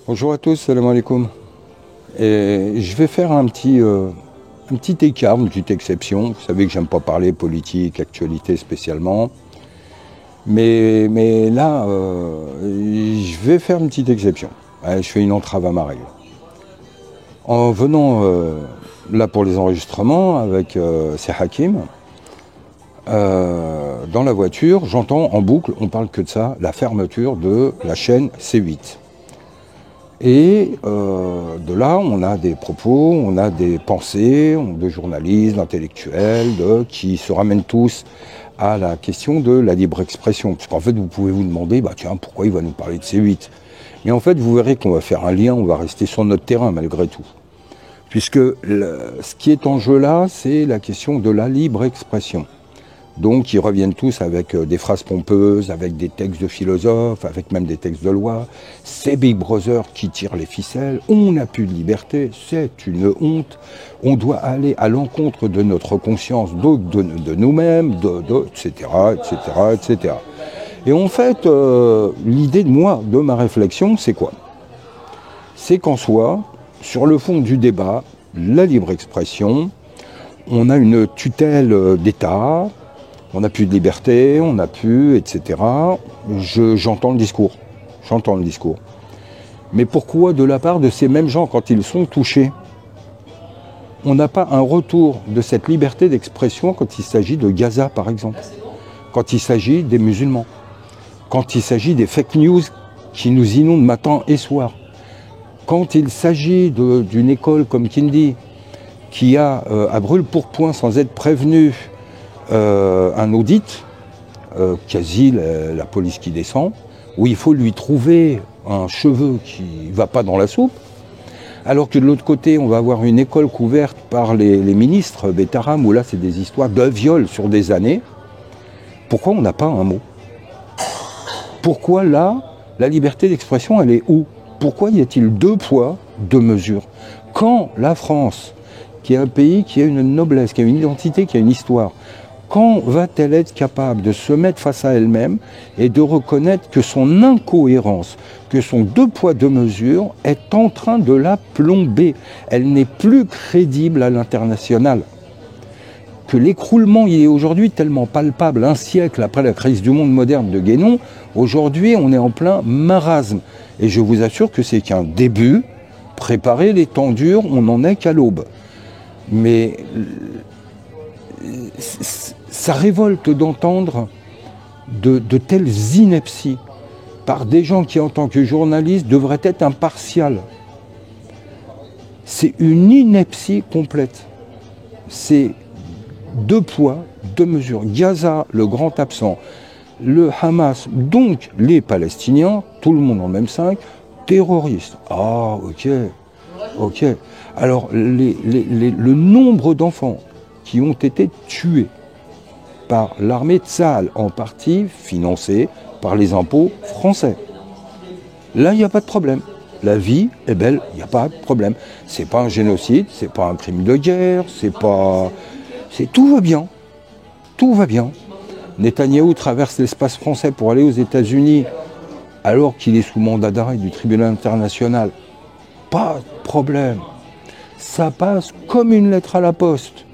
Bonjour à tous, salam alaikum. Et je vais faire un petit écart, une petite exception. Vous savez que j'aime pas parler politique, actualité spécialement. Mais là, je vais faire une petite exception. Je fais une entrave à ma règle. En venant là pour les enregistrements avec ces Hakim, dans la voiture, j'entends en boucle, on parle que de ça, la fermeture de la chaîne C8. Et de là, on a des propos, on a des pensées de journalistes, d'intellectuels, qui se ramènent tous à la question de la libre expression. Parce qu'en fait, vous pouvez vous demander, tiens, pourquoi il va nous parler de C8 ? Mais en fait, vous verrez qu'on va faire un lien, on va rester sur notre terrain malgré tout. Puisque ce qui est en jeu là, c'est la question de la libre expression. Donc ils reviennent tous avec des phrases pompeuses, avec des textes de philosophes, avec même des textes de loi. C'est Big Brother qui tire les ficelles, on n'a plus de liberté, c'est une honte. On doit aller à l'encontre de notre conscience, de nous-mêmes, etc., etc., etc. Et en fait, l'idée de ma réflexion, c'est quoi ? C'est qu'en soi, sur le fond du débat, la libre expression, on a une tutelle d'État, on n'a plus de liberté, on n'a plus, etc. J'entends le discours. Mais pourquoi de la part de ces mêmes gens, quand ils sont touchés, on n'a pas un retour de cette liberté d'expression quand il s'agit de Gaza, par exemple, quand il s'agit des musulmans, quand il s'agit des fake news qui nous inondent matin et soir, quand il s'agit d'une école comme Kindy, qui a à brûle-pourpoint, sans être prévenu, un audit, quasi la police qui descend, où il faut lui trouver un cheveu qui ne va pas dans la soupe, alors que de l'autre côté, on va avoir une école couverte par les ministres Betaram, où là, c'est des histoires de viol sur des années. Pourquoi on n'a pas un mot ? Pourquoi là, la liberté d'expression, elle est où ? Pourquoi y a-t-il 2 poids, 2 mesures ? Quand la France, qui est un pays qui a une noblesse, qui a une identité, qui a une histoire, quand va-t-elle être capable de se mettre face à elle-même et de reconnaître que son incohérence, que son 2 poids, 2 mesures est en train de la plomber ? Elle n'est plus crédible à l'international. Que l'écroulement il est aujourd'hui tellement palpable, un siècle après la crise du monde moderne de Guénon, aujourd'hui on est en plein marasme. Et je vous assure que c'est qu'un début, préparez les temps durs, on n'en est qu'à l'aube. Mais ça révolte d'entendre de telles inepties par des gens qui, en tant que journalistes, devraient être impartials. C'est une ineptie complète. C'est 2 poids, 2 mesures. Gaza, le grand absent. Le Hamas, donc les Palestiniens, tout le monde en même 5, terroristes. Ah, ok. Alors, le nombre d'enfants qui ont été tués par l'armée Tsahal, en partie financée par les impôts français. Là, il n'y a pas de problème. La vie est belle, il n'y a pas de problème. C'est pas un génocide, c'est pas un crime de guerre, tout va bien. Tout va bien. Netanyahou traverse l'espace français pour aller aux États-Unis alors qu'il est sous mandat d'arrêt du tribunal international. Pas de problème. Ça passe comme une lettre à la poste.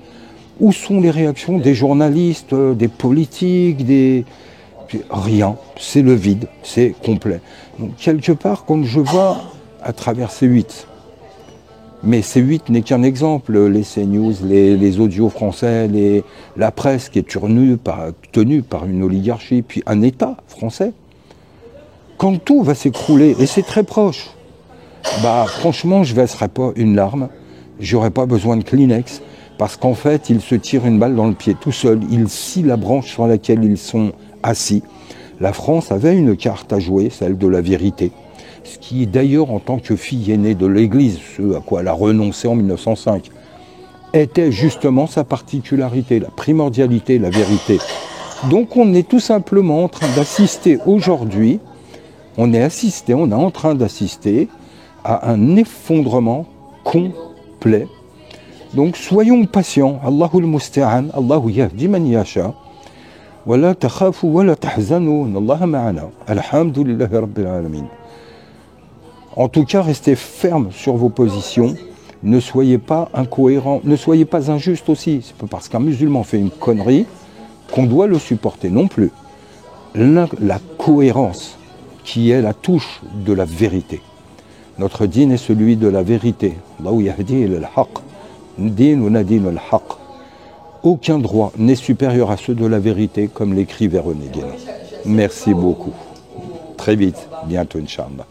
Où sont les réactions des journalistes, des politiques, Rien, c'est le vide, c'est complet. Donc, quelque part, comme je vois à travers C8, mais C8 n'est qu'un exemple, les CNews, les audios français, la presse qui est tenue par une oligarchie, puis un État français. Quand tout va s'écrouler, et c'est très proche, franchement, je ne verserai pas une larme, j'aurai pas besoin de Kleenex, parce qu'en fait, ils se tirent une balle dans le pied tout seuls, ils scient la branche sur laquelle ils sont assis. La France avait une carte à jouer, celle de la vérité, ce qui d'ailleurs, en tant que fille aînée de l'Église, ce à quoi elle a renoncé en 1905, était justement sa particularité, la primordialité, la vérité. Donc on est tout simplement en train d'assister aujourd'hui, on est en train d'assister à un effondrement complet. Donc soyons patients. Allahul musta'an, Allahu yahdi man yasha. Wa la takhafu wa la tahzanu, Allaha ma'ana. Alhamdulillahi rabbil alamin. En tout cas, restez ferme sur vos positions. Ne soyez pas incohérents, ne soyez pas injustes aussi. C'est pas parce qu'un musulman fait une connerie qu'on doit le supporter non plus. La cohérence qui est la touche de la vérité. Notre dîn est celui de la vérité. Aucun droit n'est supérieur à ceux de la vérité, comme l'écrivait René Guénon. Merci beaucoup. Très vite, bientôt, Inch'Allah.